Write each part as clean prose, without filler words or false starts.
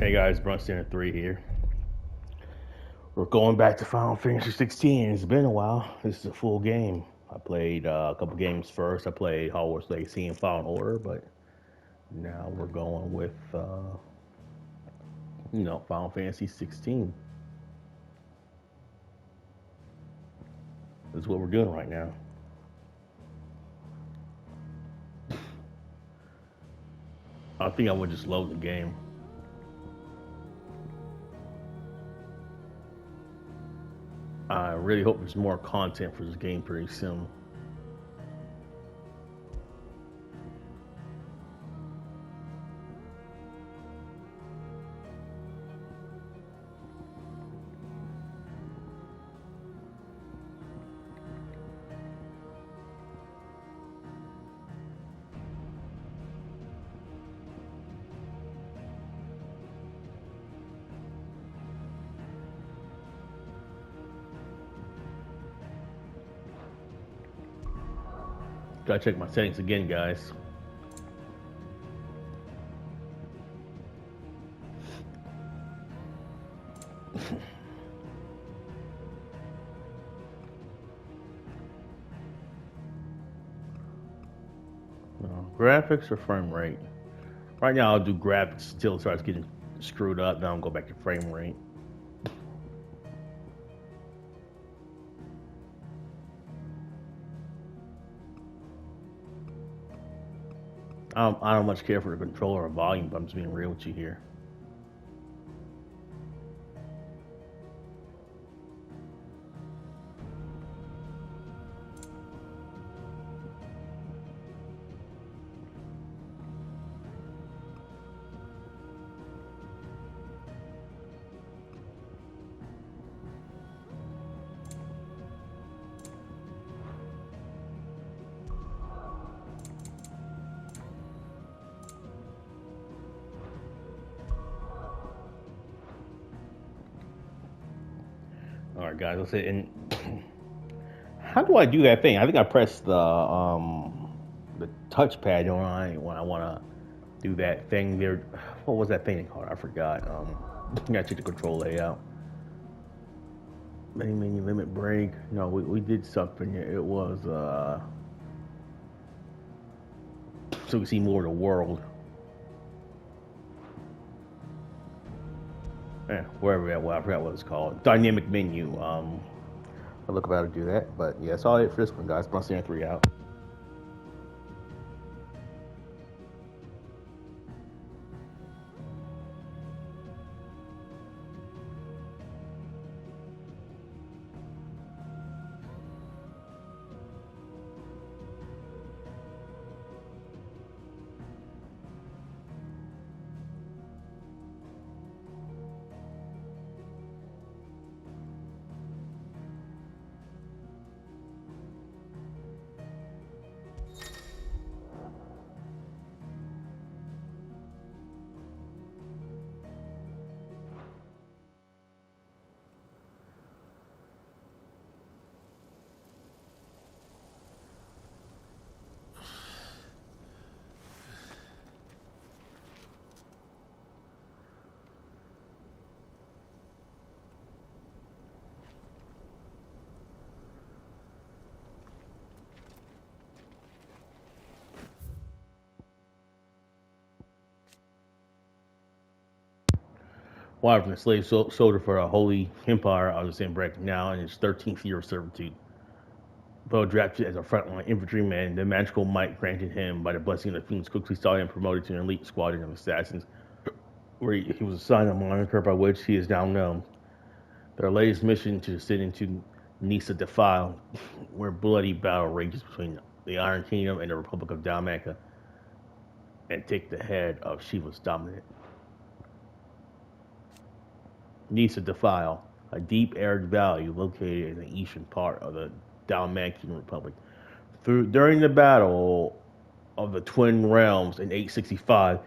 Hey guys, Brunson 3 here. We're going back to Final Fantasy 16. It's been a while. This is a full game. I played a couple games first. I played Hogwarts Legacy and Fallen Order, but now we're going with, Final Fantasy 16. This is what we're doing right now. I think I would just load the game. I really hope there's more content for this game pretty soon. Gotta check my settings again, guys. Graphics or frame rate? Right now, I'll do graphics until it starts getting screwed up. Then I'll go back to frame rate. I don't much care for the controller or volume, but I'm just being real with you here. All right, guys, let's hit. And how do I do that thing? I think I pressed the touchpad when I want to do that thing there. What was that thing called? I forgot. I gotta check the control layout. Main menu limit break. No, we did something here. It was so we can see more of the world. Wherever that was, I forgot what it's called. Dynamic menu. I'll look about how to do that. But yeah, that's all it for this one, guys. Brunson 3 out. Wyvern, a slave soldier for a holy empire of the Sandbreak, now in his 13th year of servitude. Though drafted as a frontline infantryman, the magical might granted him by the blessing of the fiends quickly saw him promoted to an elite squadron of assassins, where he was assigned a moniker by which he is now known. Their latest mission to descend into Nisa Defile, where bloody battle rages between the Iron Kingdom and the Republic of Dalmeka, and take the head of Shiva's dominant. Nisa Defile, a deep arid valley located in the eastern part of the Dalmakian Republic. During the Battle of the Twin Realms in 865,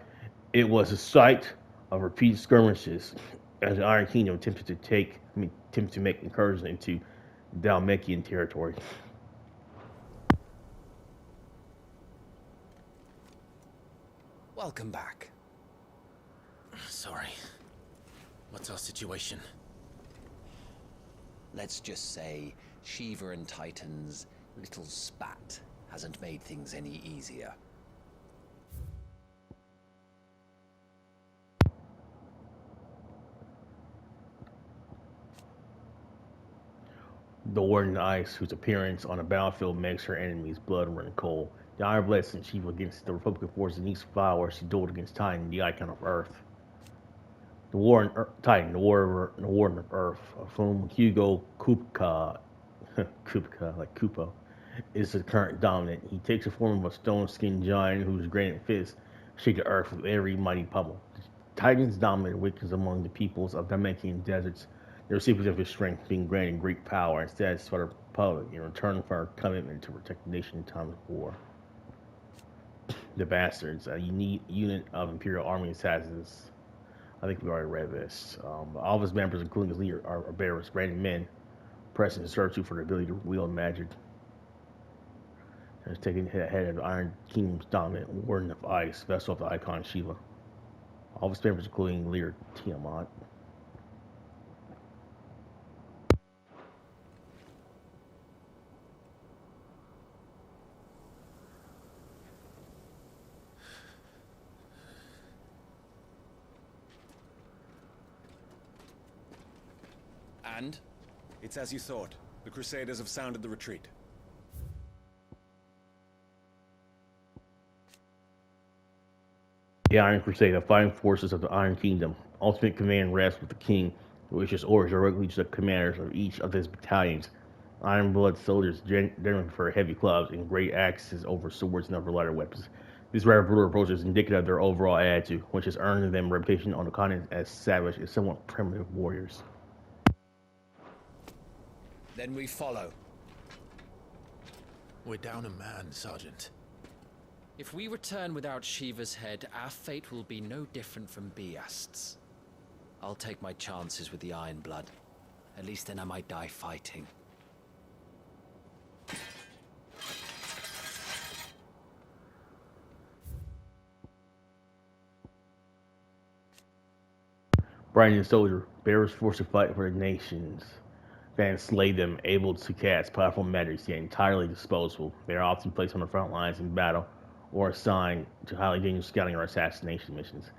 it was the site of repeated skirmishes as the Iron Kingdom attempted to make incursions into Dalmakian territory. Welcome back. Sorry. What's our situation? Let's just say Shiva and Titan's little spat hasn't made things any easier. The Warden of Ice, whose appearance on the battlefield makes her enemies' blood run cold. The Iron Blade sent Shiva against the Republican forces in East Flower. She dueled against Titan, the Icon of Earth. The Titan, the Warden of Earth, of whom Hugo Kupka, Kupka, like Kupo, is the current dominant. He takes the form of a stone-skinned giant whose granite fists shake the earth with every mighty pummel. Titans dominate weakness among the peoples of Dimension deserts. The recipients of his strength being granted great power and status for the republic in return for our commitment to protect the nation in times of war. The Bastards, a unique unit of Imperial Army assassins. I think we already read this. All of his members, including his leader, are bearers, branded men, pressing and searching for the ability to wield magic. Has taken the head of the Iron Kingdom's dominant Warden of Ice, vessel of the icon Shiva. All of his members, including leader Tiamat. And? It's as you thought. The Crusaders have sounded the retreat. The Iron Crusade, the fighting forces of the Iron Kingdom. Ultimate command rests with the king, who issues orders directly to the commanders of each of his battalions. Iron Blood soldiers generally prefer heavy clubs and great axes over swords and other lighter weapons. This rather brutal approach is indicative of their overall attitude, which has earned them a reputation on the continent as savage and somewhat primitive warriors. Then we follow. We're down a man, Sergeant. If we return without Shiva's head, our fate will be no different from Biast's. I'll take my chances with the Iron Blood. At least then I might die fighting. Branded soldier, bearers forced to fight for the nations. Fans slay them, able to cast powerful magic, yet entirely disposable. They are often placed on the front lines in battle, or assigned to highly dangerous scouting or assassination missions.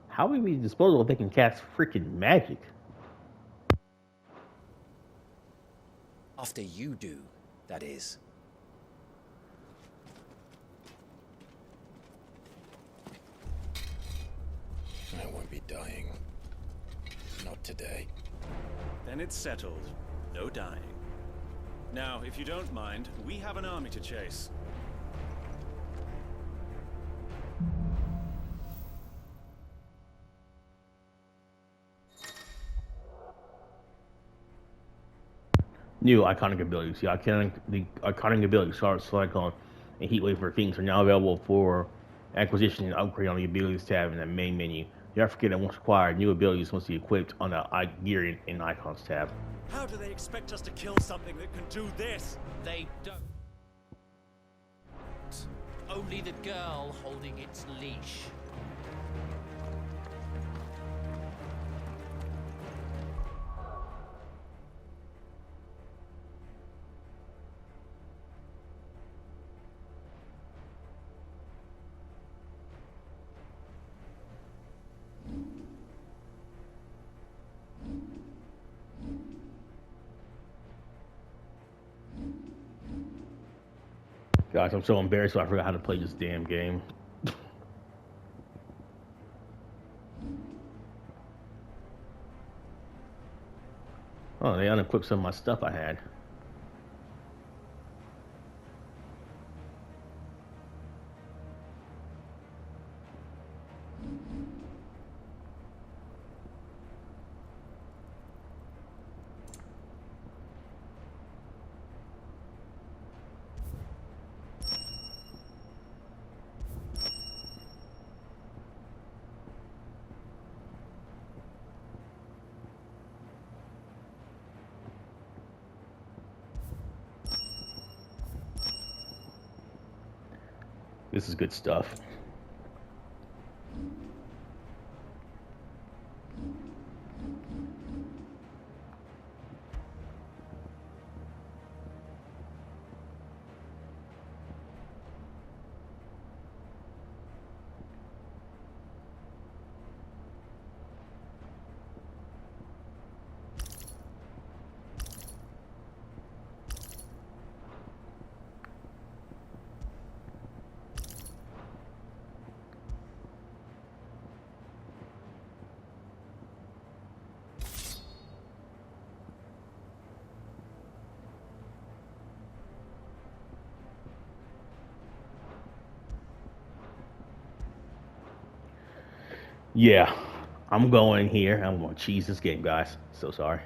How would we be disposable if they can cast freaking magic? After you do, that is. I won't be dying. Not today. Then it's settled. No dying. Now, if you don't mind, we have an army to chase. New iconic abilities. The iconic abilities, Cyclone and Heatwave for Kings, are now available for acquisition and upgrade on the abilities tab in the main menu. You have to forget that once acquired, new abilities must be equipped on the Gear and Icons tab. How do they expect us to kill something that can do this? They don't. Only the girl holding its leash. Guys, I'm so embarrassed I forgot how to play this damn game. Oh, they unequipped some of my stuff I had. This is good stuff. Yeah, I'm going here. I'm going to cheese this game, guys. So sorry.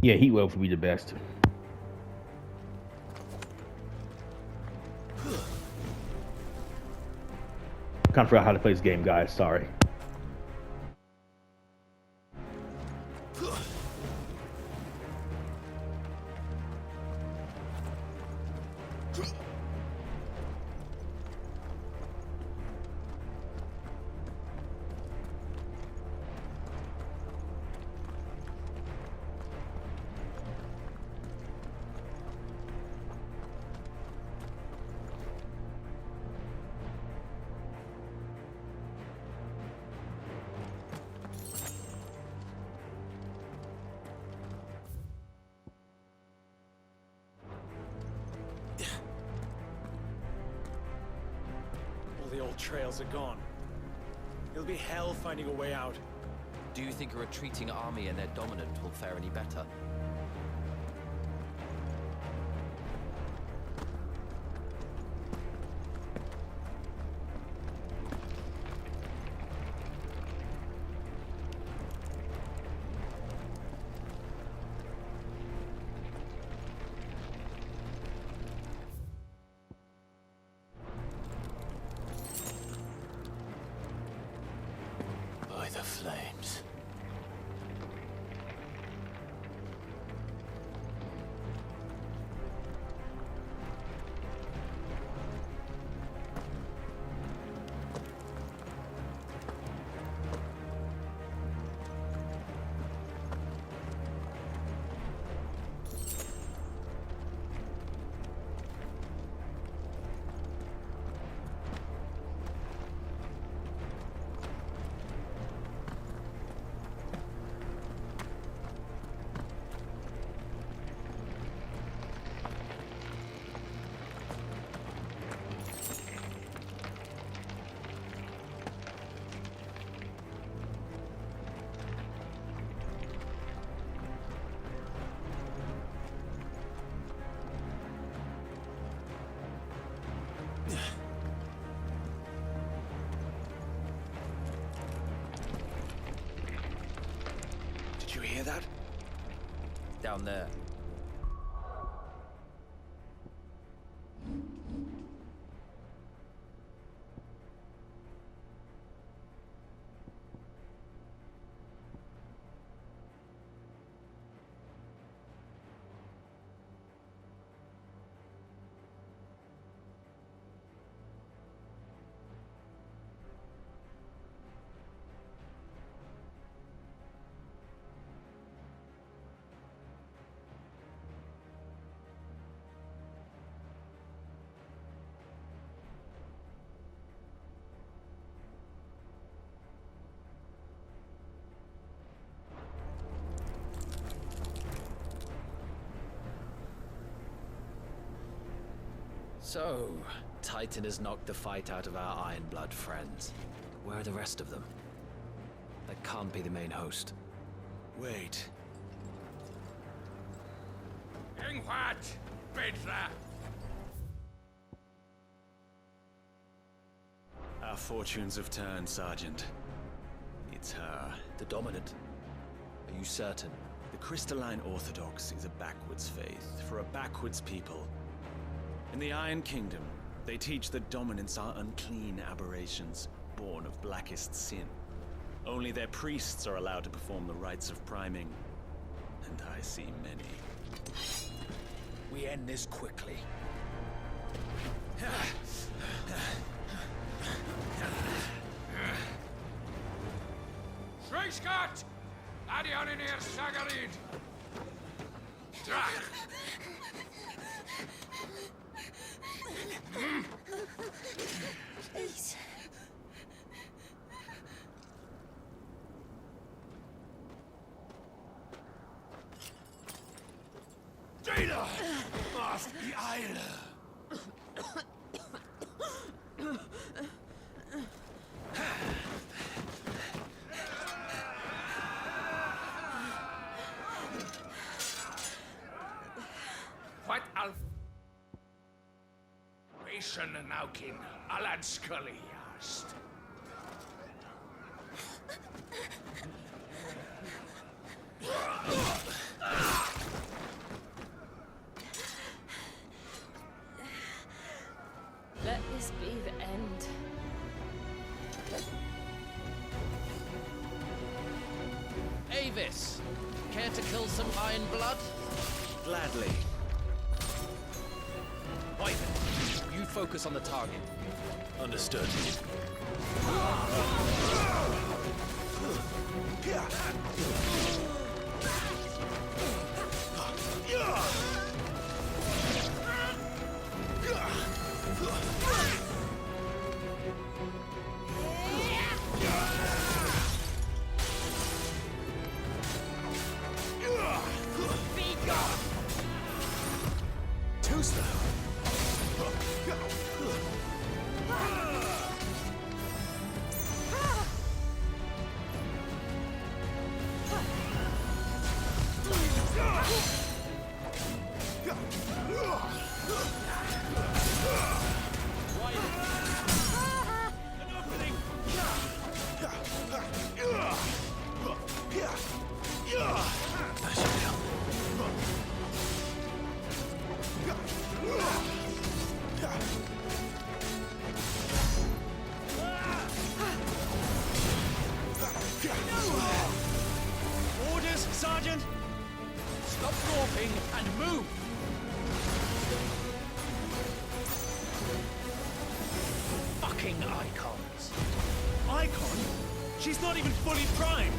Yeah, heat wave would be the best. Kind of forgot how to play this game, guys. Sorry. All the old trails are gone. It'll be hell finding a way out. Do you think a retreating army and their dominant will fare any better? By the flames. Did you hear that? Down there. So, Titan has knocked the fight out of our Iron Blood friends. Where are the rest of them? That can't be the main host. Wait. Our fortunes have turned, Sergeant. It's her. The Dominant? Are you certain? The Crystalline Orthodox is a backwards faith for a backwards people. In the Iron Kingdom, they teach that dominants are unclean aberrations, born of blackest sin. Only their priests are allowed to perform the rites of priming, and I see many. We end this quickly. Schreischgott! Adion in ihr Sagarid! Drach! Please. Jada! Auf die Eile! What al... Ration naukin, alad sculliast. Let this be the end. Avis! Care to kill some Iron Blood? Gladly. Wyvern, you focus on the target. Understood. Orders, Sergeant! Stop gawping and move! Fucking icons! Icon? She's not even fully primed!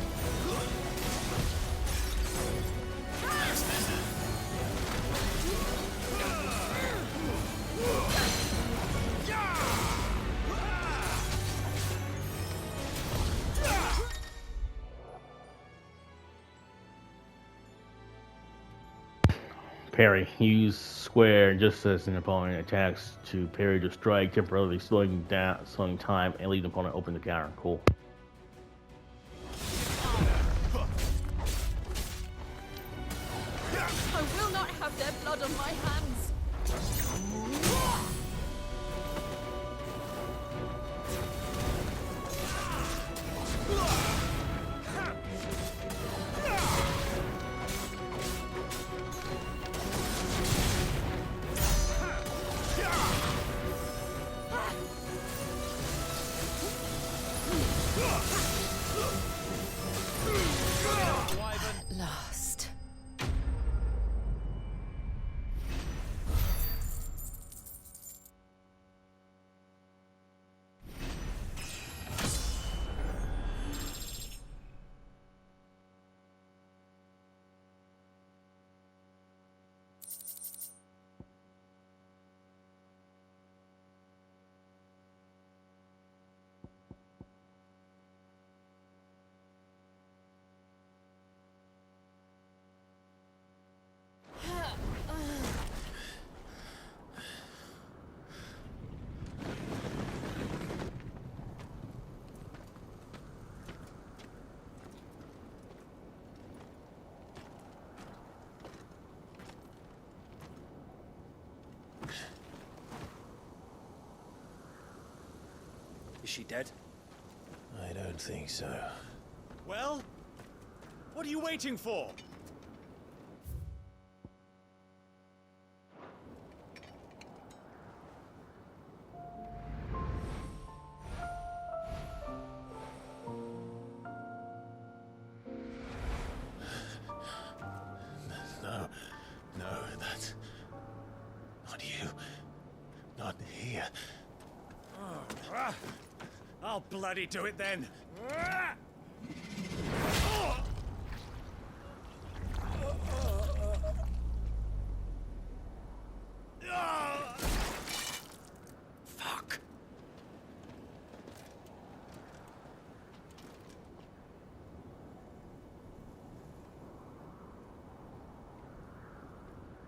Parry. Use square just as an opponent attacks to parry to strike, temporarily slowing time, and leave the opponent open to counter. Cool. I will not have their blood on my hands. Lost. she dead? I don't think so. Well, what are you waiting for? No, that's not you. Not here. I'll bloody do it then. Fuck.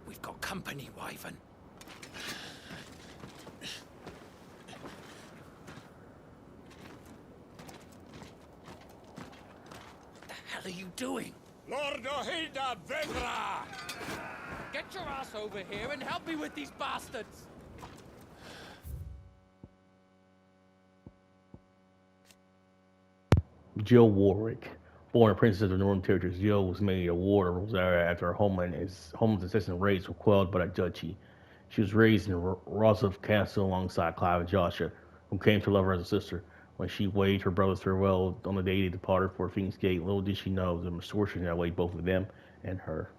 We've got company, Wyvern. What the hell are you doing? Lord Ohilda Vedra! Get your ass over here and help me with these bastards! Jill Warwick. Born a princess of the Northern Territories, Jill was made a ward of Rosaria after her homeland's incessant raids were quelled by the duchy. She was raised in Rosov Castle alongside Clive and Joshua, who came to love her as a sister. When she waved her brothers farewell on the day they departed for Phoenix Gate, little did she know the misfortune that awaited both of them and her.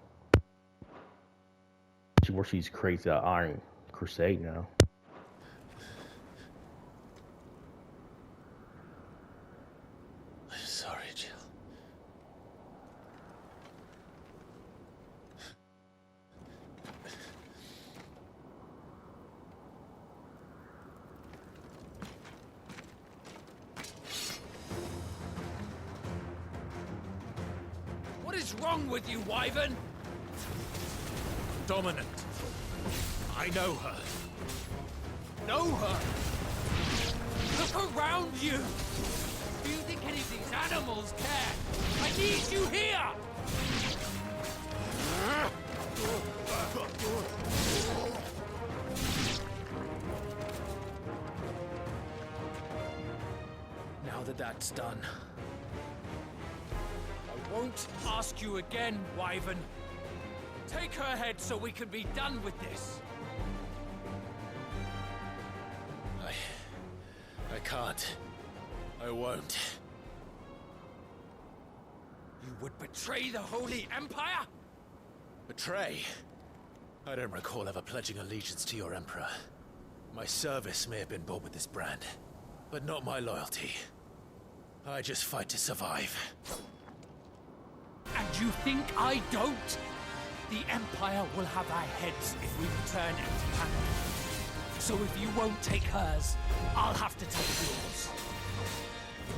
She works these crates at Iron Crusade now. I'm sorry, Jill. What is wrong with you, Wyvern? Dominant. I know her. Know her! Look around you! Do you think any of these animals care? I need you here! Now that that's done, I won't ask you again, Wyvern. Take her head so we can be done with this. I can't. I won't. You would betray the Holy Empire? Betray? I don't recall ever pledging allegiance to your Emperor. My service may have been bought with this brand, but not my loyalty. I just fight to survive. And you think I don't? The Empire will have our heads if we return empty-handed. So if you won't take hers, I'll have to take yours.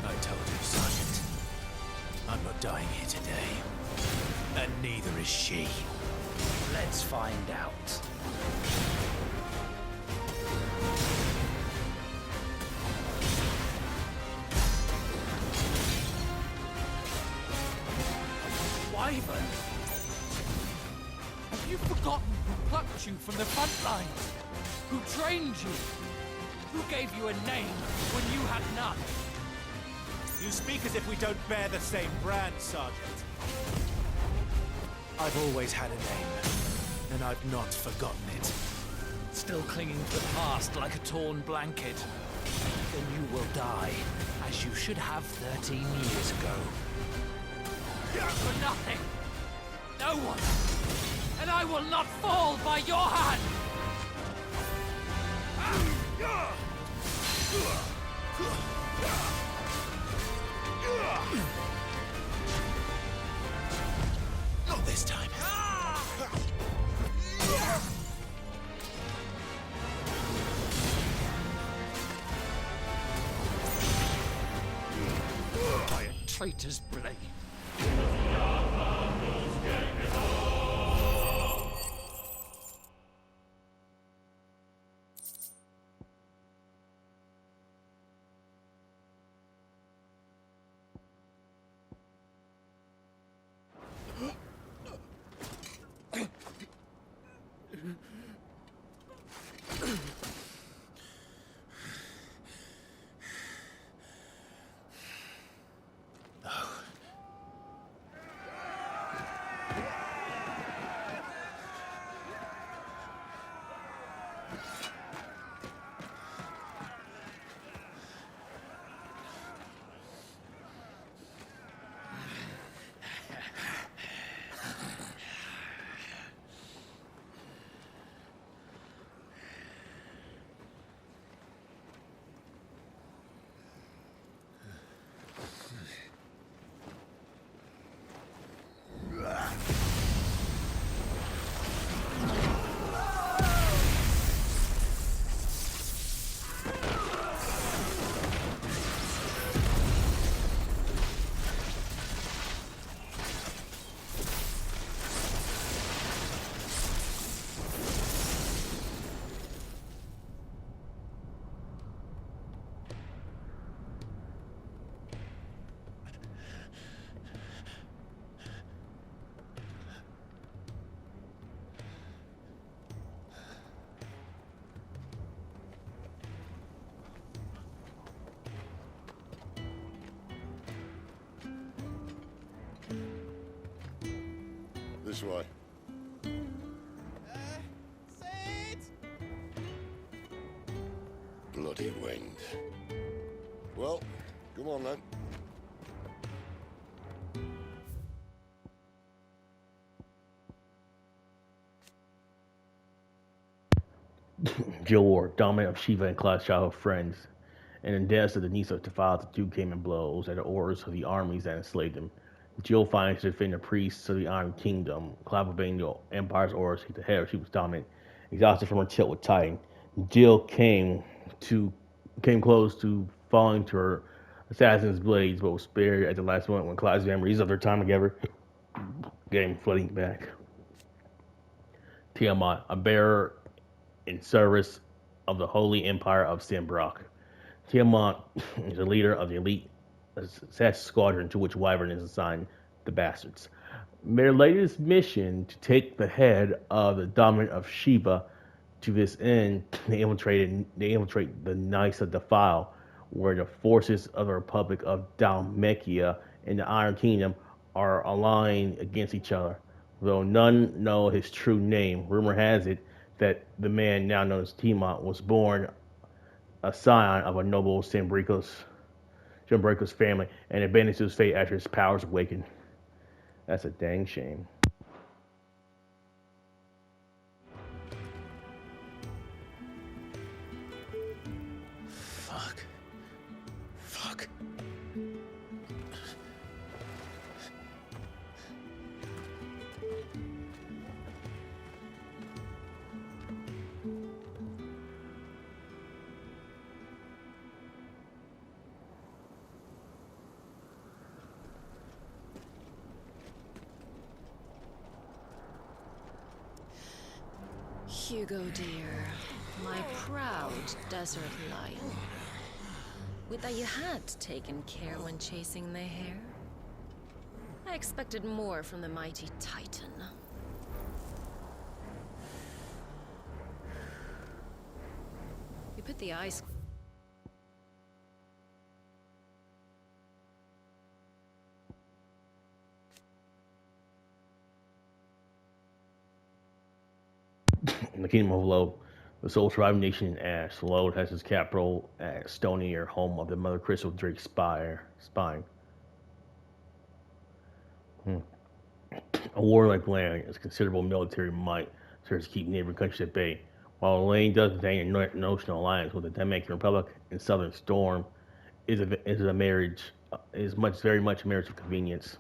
I told you, Sergeant. I'm not dying here today. And neither is she. Let's find out. Wyvern? Have you forgotten who plucked you from the front lines? Who trained you? Who gave you a name when you had none? You speak as if we don't bear the same brand, Sergeant. I've always had a name, and I've not forgotten it. Still clinging to the past like a torn blanket. Then you will die, as you should have 13 years ago. For nothing. No one. And I will not fall by your hand. Not this time. By a traitor's blade. This way. Bloody wind. Well, come on then. Jill Ward, dominant of Shiva and Clive's childhood friends, and in deaths of the Nisa defiled, the two came in blows at the orders of the armies that enslaved them. Jill finds to defend the priests of the Iron Kingdom. Clive, obeying the Empire's orders, hit the head of Shiva's dominant, exhausted from her tilt with Titan. Jill came close to falling to her assassin's blades, but was spared at the last moment when Clive's memories of their time together came flooding back. Tiamat, a bearer in service of the Holy Empire of Simbrock. Tiamat is the leader of the elite assassin squadron to which Wyvern is assigned, the Bastards. Their latest mission to take the head of the dominant of Shiva. To this end, they infiltrate the Nisa Defile, where the forces of the Republic of Dalmekia and the Iron Kingdom are aligned against each other. Though none know his true name, rumor has it that the man now known as Tiamat was born a scion of a noble Sambricos family and abandoned to his fate after his powers awakened. That's a dang shame. Fuck. Fuck. Hugo, dear, my proud desert lion. Would that you had taken care when chasing the hare? I expected more from the mighty Titan. You put the ice... In the Kingdom of Lode, the sole surviving nation in Ash, Lode has its capital at Stonier, home of the Mother Crystal Drake Spine. A warlike land is considerable military might serves to keep neighboring countries at bay. While Elaine does maintain a notional alliance with the Democratic Republic and Southern Storm, is very much a marriage of convenience.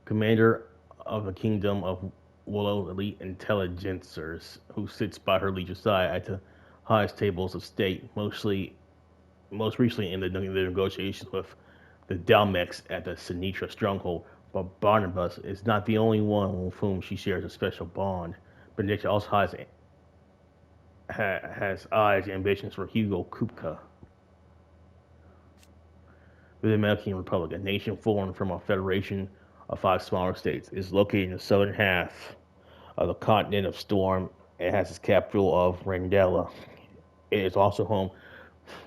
Commander of the Kingdom of Willow elite intelligencers, who sits by her liege's side at the highest tables of state, most recently in the negotiations with the Dalmex at the Sinitra stronghold. But Barnabas is not the only one with whom she shares a special bond. Benedicta also has eyes and ambitions for Hugo Kupka. The Dominican Republic, a nation formed from a federation of 5 smaller states, is located in the southern half of the continent of Storm. It has its capital of Randella. It is also home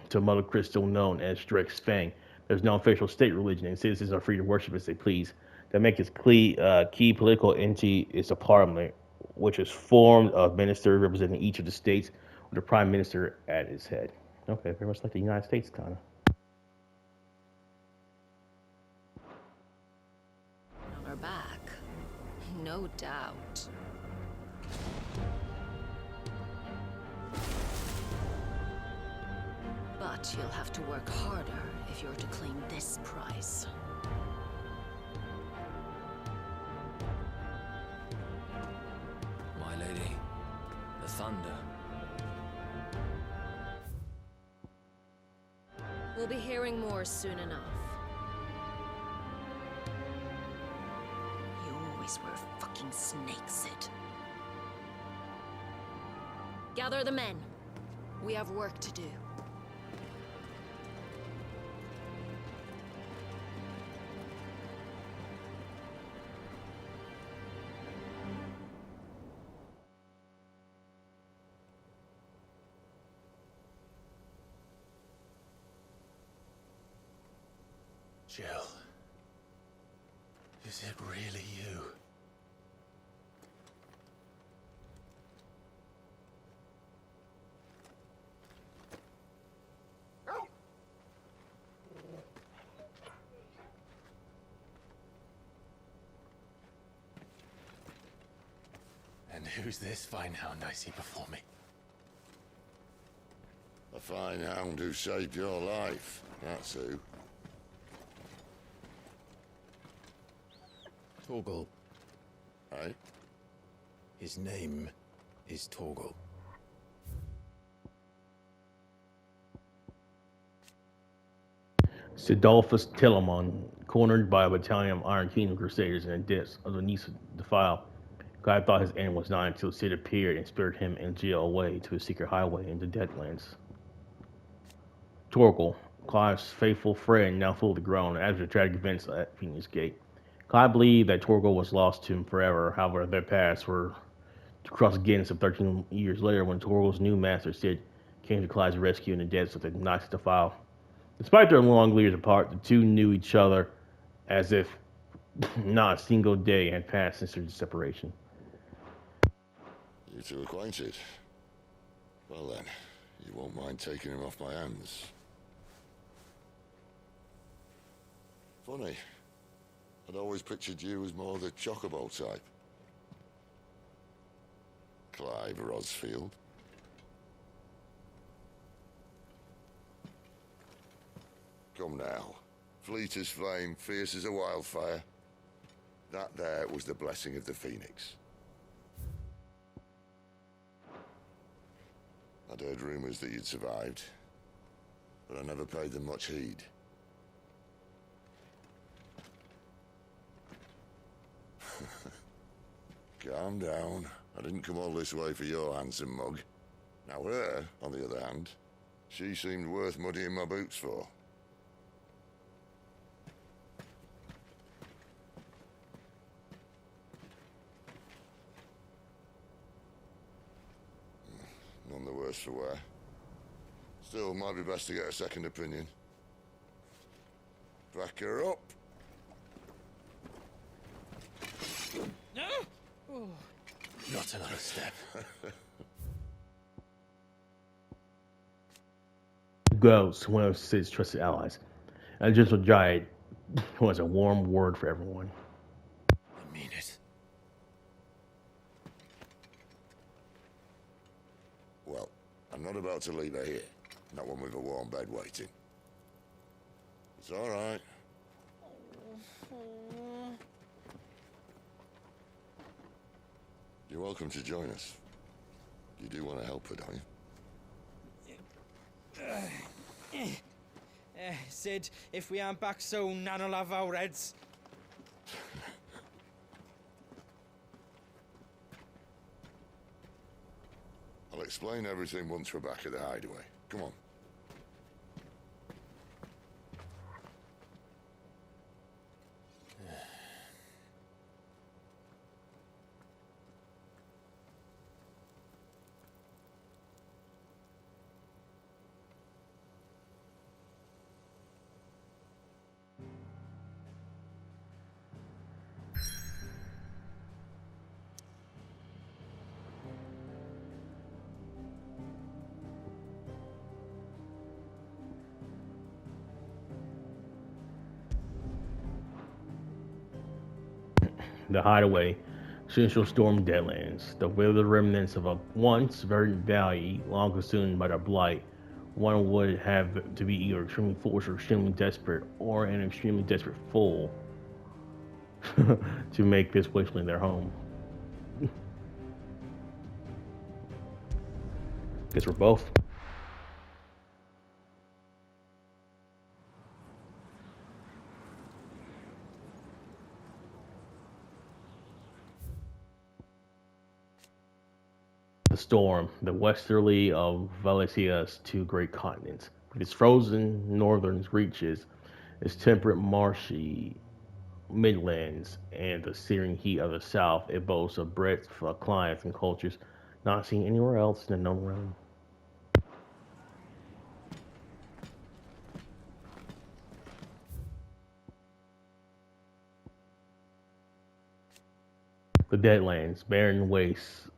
to Mother Crystal, known as Drake's Fang. There's no official state religion, and citizens are free to worship as they please. That makes its key political entity is a parliament, which is formed of ministers representing each of the states, with the prime minister at its head. Okay, very much like the United States, kind of. On her back, no doubt. But you'll have to work harder if you're to claim this prize. My lady, the thunder. We'll be hearing more soon enough. You always were fucking snakes, Sid. Gather the men. We have work to do. Jill. Is it really you? And who's this fine hound I see before me? A fine hound who saved your life, that's who. Torgal. Eh? His name is Torgal. Sidolphus Telamon, cornered by a battalion of Iron Kingdom Crusaders in the depths of the Nisa Defile. Clive thought his end was nigh until Sid appeared and spurred him and Jill away to a secret highway into Deadlands. Torgal, Clive's faithful friend, now fully grown after the tragic events at Phoenix Gate. Clive believed that Torgal was lost to him forever. However, their paths were to cross again some 13 years later when Torgal's new master, Sid, came to Clive's rescue in the depths of the Nisa Defile. Despite their long years apart, the two knew each other as if not a single day had passed since their separation. You two acquainted? Well then, you won't mind taking him off my hands. Funny. I'd always pictured you as more the chocobo type. Clive Rosfield. Come now. Fleet as flame, fierce as a wildfire. That there was the blessing of the Phoenix. I'd heard rumors that you'd survived, but I never paid them much heed. Calm down. I didn't come all this way for your handsome mug. Now her, on the other hand, she seemed worth muddying my boots for. None the worse for wear. Still, might be best to get a second opinion. Back her up. Not another step. Ghost, one of Sid's trusted allies, and a gentle giant who has a warm word for everyone. I mean it. Well, I'm not about to leave her here. Not one with a warm bed waiting. It's all right. You're welcome to join us. You do want to help her, don't you? Sid, if we aren't back soon, Nan'll have our heads. I'll explain everything once we're back at the hideaway. Come on. The hideaway, Central Storm Deadlands, the withered remnants of a once very valley, long consumed by the blight. One would have to be either extremely foolish or extremely desperate, or an extremely desperate fool to make this wasteland their home. Guess we're both. The storm, the westerly of Valisthea's two great continents, with its frozen northern reaches, its temperate marshy midlands, and the searing heat of the south, it boasts a breadth of climates and cultures not seen anywhere else in the known realm. The Deadlands, barren wastes,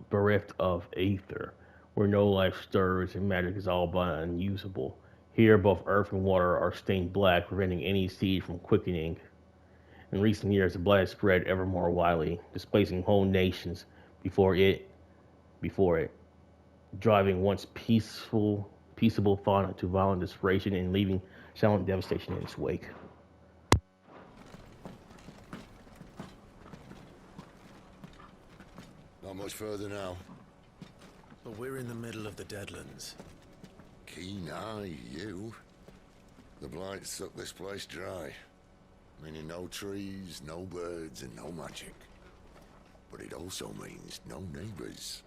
bereft of aether, where no life stirs and magic is all but unusable. Here, both earth and water are stained black, preventing any seed from quickening. In recent years, the blood has spread ever more widely, displacing whole nations before it, before it, driving once peaceable fauna to violent desperation and leaving silent devastation in its wake. Not much further now. But we're in the middle of the Deadlands. Keen eye, you. The blight sucked this place dry. Meaning no trees, no birds, and no magic. But it also means no neighbors.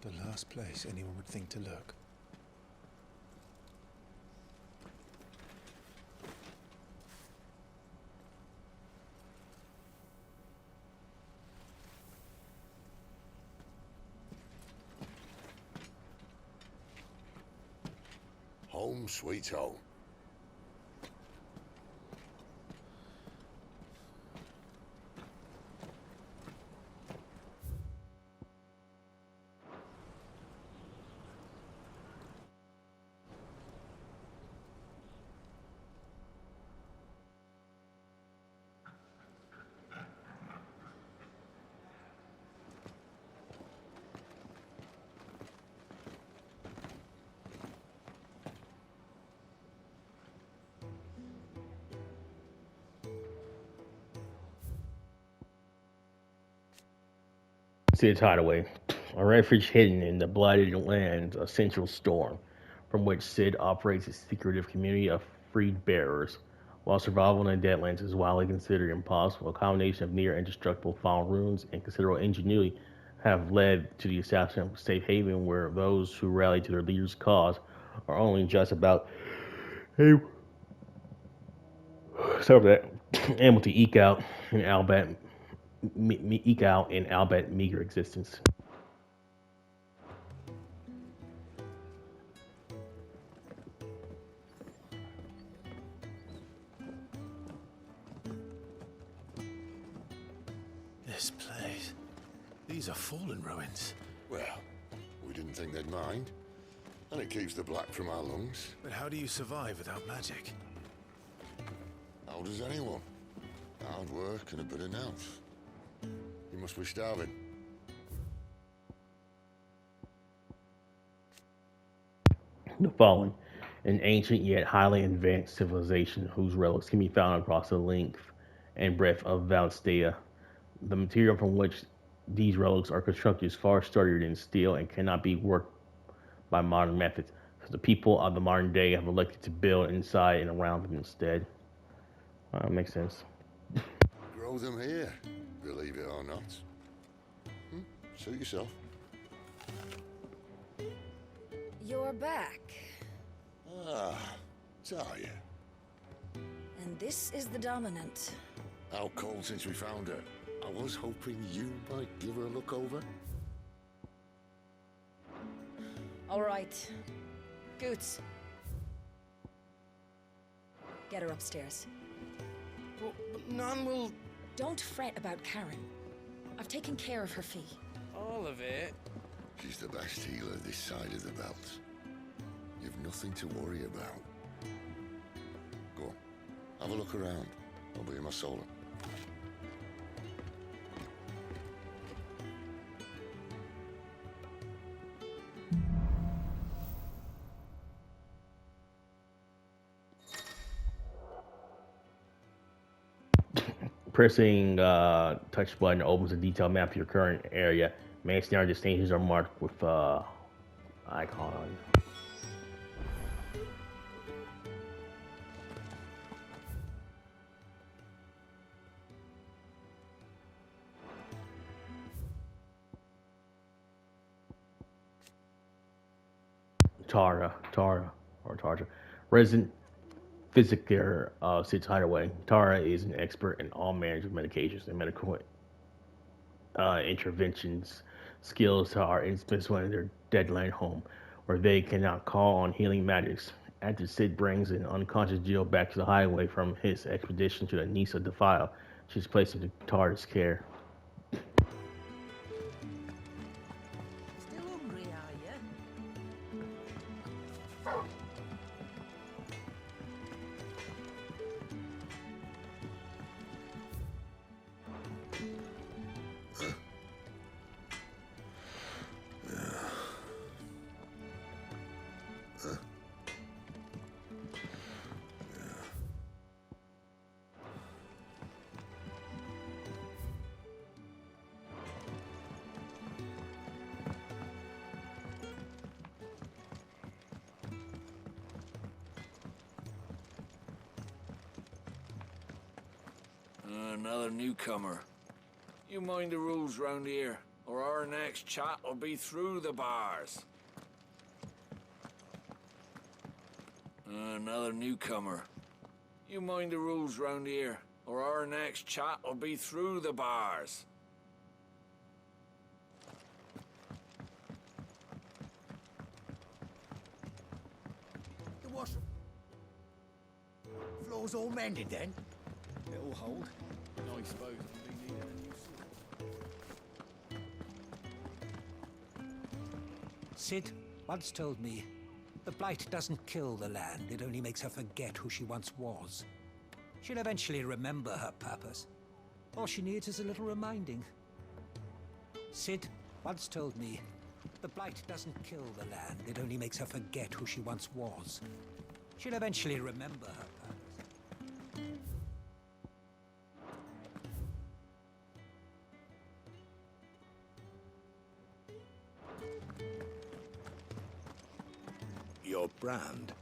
The last place anyone would think to look. Home sweet home. Sid's Hideaway, a refuge hidden in the blighted lands, a central storm, from which Sid operates a secretive community of freed bearers. While survival in the Deadlands is widely considered impossible, a combination of near indestructible fallen ruins and considerable ingenuity have led to the establishment of a safe haven where those who rally to their leader's cause are only just about able, able to eke out an albeit meager existence. This place. These are fallen ruins. Well, we didn't think they'd mind. And it keeps the black from our lungs. But how do you survive without magic? How does anyone? Hard work and a bit of nous. You must be starving. The Fallen, an ancient yet highly advanced civilization whose relics can be found across the length and breadth of Valisthea. The material from which these relics are constructed is far sturdier than steel and cannot be worked by modern methods, because the people of the modern day have elected to build inside and around them instead. Makes sense. Grow them here, believe it or not. Suit yourself. You're back. Ah, Talia. And this is the Dominant. How cold since we found her. I was hoping you might give her a look over. All right. Goots. Get her upstairs. But none will... Don't fret about Karen. I've taken care of her fee. All of it? She's the best healer this side of the belt. You've nothing to worry about. Go on. Have a look around. I'll be in my solar. Pressing touch button opens a detailed map of your current area. Main scenario destinations are marked with icon. Tarja, resident physicare of Sid's Hideaway. Tara is an expert in all manners of medications and medical interventions. Skills are indispensable in their deadland home, where they cannot call on healing magics. After Sid brings an unconscious Jill back to the highway from his expedition to the Nisa Defile, She's placed in the TARDIS care. Still hungry, are you? Another newcomer. You mind the rules round here, or our next chat will be through the bars. Another newcomer. You mind the rules round here, or our next chat will be through the bars. The wash... Floor's all mended then? It'll hold. I suppose we'll be needing a new sword. Sid once told me, the Blight doesn't kill the land, it only makes her forget who she once was. She'll eventually remember her purpose. All she needs is a little reminding. Sid once told me, the Blight doesn't kill the land, it only makes her forget who she once was. She'll eventually remember her purpose. Your brand?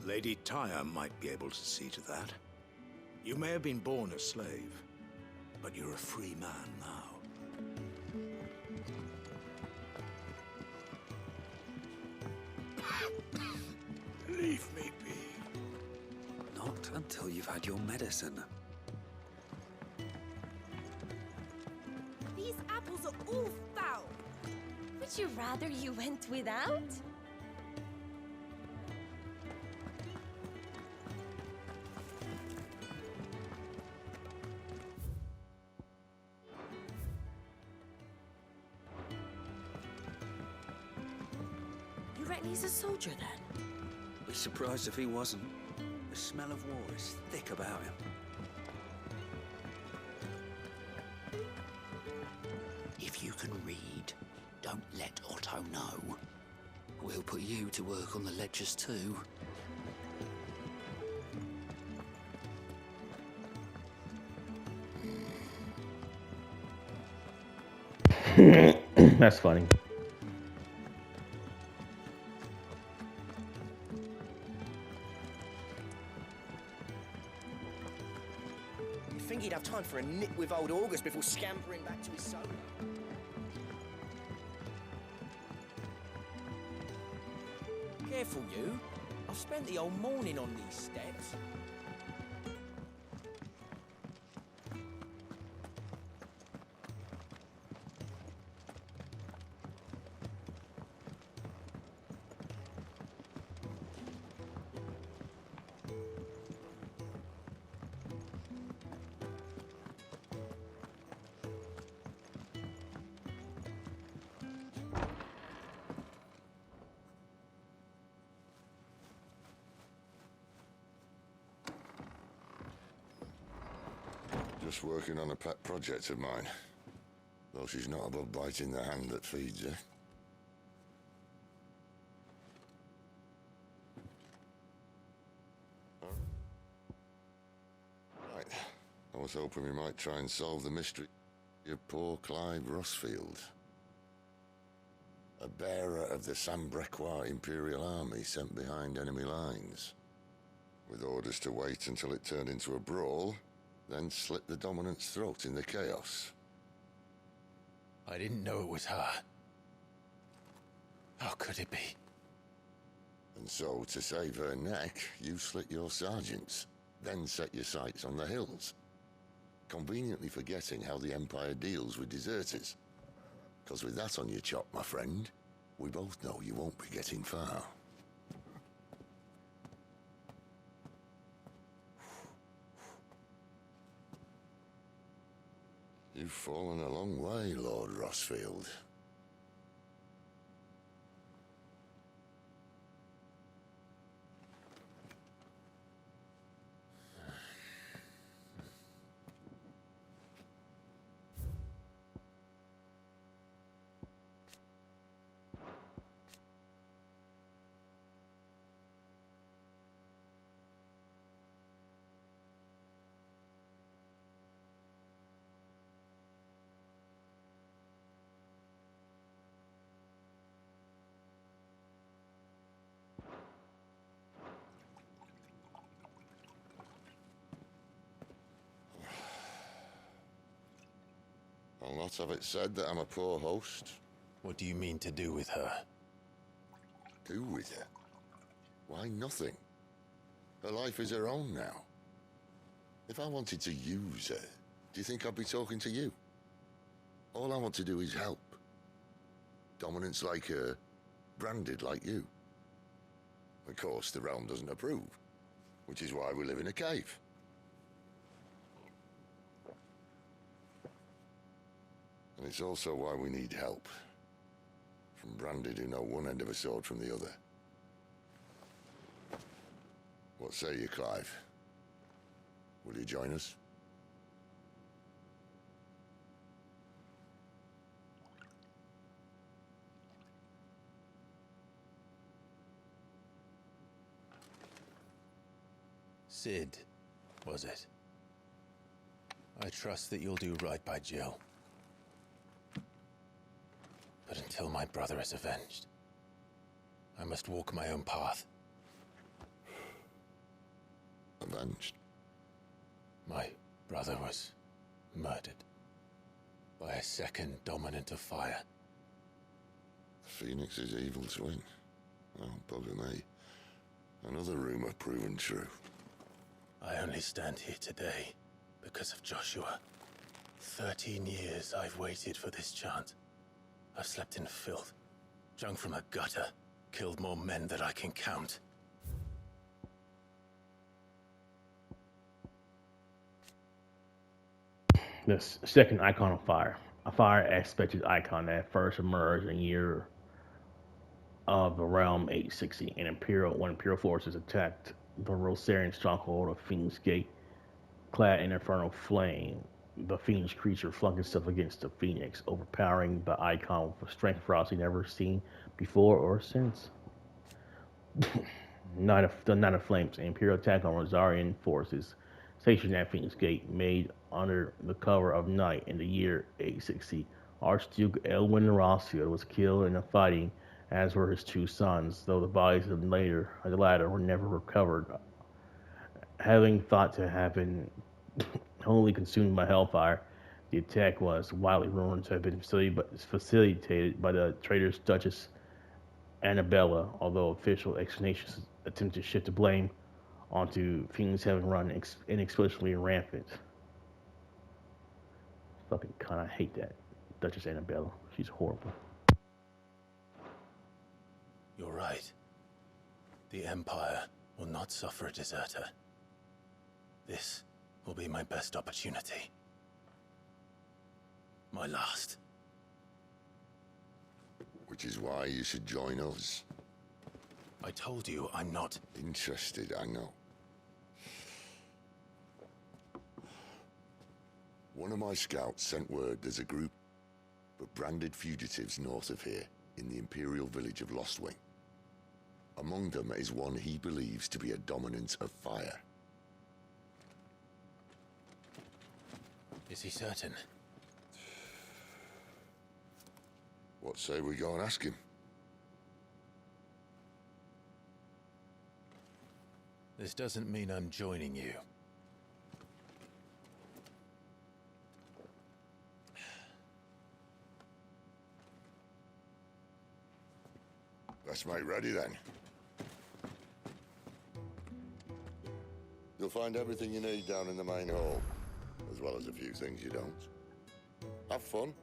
Lady Tyre might be able to see to that. You may have been born a slave, but you're a free man now. Leave me be. Not until you've had your medicine. These apples are all foul. Would you rather you went without? You reckon he's a soldier then? Be surprised if he wasn't. The smell of war is thick about him. If you can read, don't let Otto know. We'll put you to work on the ledgers too. That's funny. You'd think he'd have time for a nip with old August before scampering back to his solo. Careful, you. I've spent the whole morning on these steps. Just working on a pet project of mine. Though she's not above biting the hand that feeds her. Right. I was hoping we might try and solve the mystery of poor Clive Rossfield. A bearer of the Sambrequois Imperial Army sent behind enemy lines. With orders to wait until it turned into a brawl, then slit the dominant's throat in the chaos. I didn't know it was her. How could it be? And so, to save her neck, you slit your sergeants, then set your sights on the hills. Conveniently forgetting how the Empire deals with deserters. Because with that on your chop, my friend, we both know you won't be getting far. You've fallen a long way, Lord Rossfield. I'll not have it said that I'm a poor host. What do you mean to do with her? Do with her? Why, nothing. Her life is her own now. If I wanted to use her, do you think I'd be talking to you? All I want to do is help. Dominants like her, branded like you. Of course, the realm doesn't approve, which is why we live in a cave. And it's also why we need help. From branded who know one end of a sword from the other. What say you, Clive? Will you join us? Sid, was it? I trust that you'll do right by Jill. But until my brother is avenged, I must walk my own path. Avenged? My brother was murdered by a second dominant of fire. Phoenix's evil twin. Oh, bugger me. Another rumor proven true. I only stand here today because of Joshua. 13 years I've waited for this chance. I've slept in filth, drunk from a gutter, killed more men than I can count. The second Icon of Fire. A fire-aspected icon that first emerged in the year of the realm 860, when Imperial forces attacked the Rosarian stronghold of Fiend's Gate. Clad in infernal flame, the Fiend's creature flung itself against the Phoenix, overpowering the icon with a strength Frosty never seen before or since. The Night of Flames, an Imperial attack on Rosarian forces stationed at Fiend's Gate, made under the cover of night in the year 860. Archduke Elwyn Rossfield was killed in the fighting, as were his two sons, though the bodies of the latter were never recovered, having thought to have been wholly consumed by hellfire. The attack was widely rumored to have been facilitated by the traitorous Duchess Annabella, although official explanations attempt to shift the blame onto Fiends having run inexplicably rampant. Fucking kind of hate that Duchess Annabella. She's horrible. You're right. The Empire will not suffer a deserter. This will be my best opportunity. My last. Which is why you should join us. I told you I'm not interested, I know. One of my scouts sent word there's a group of branded fugitives north of here, in the Imperial village of Lostwing. Among them is one he believes to be a dominant of fire. Is he certain? What say we go and ask him? This doesn't mean I'm joining you. Let's make ready then. You'll find everything you need down in the main hall, as well as a few things you don't. Have fun.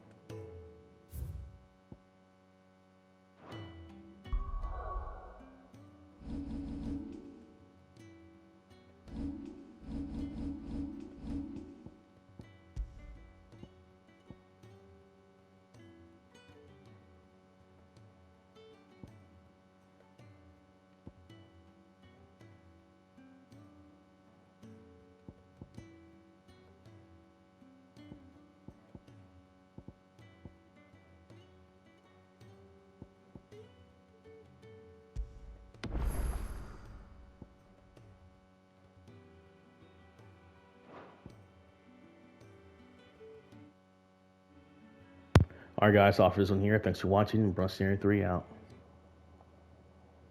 Alright guys, off this one here. Thanks for watching. Brunstarian 3 out.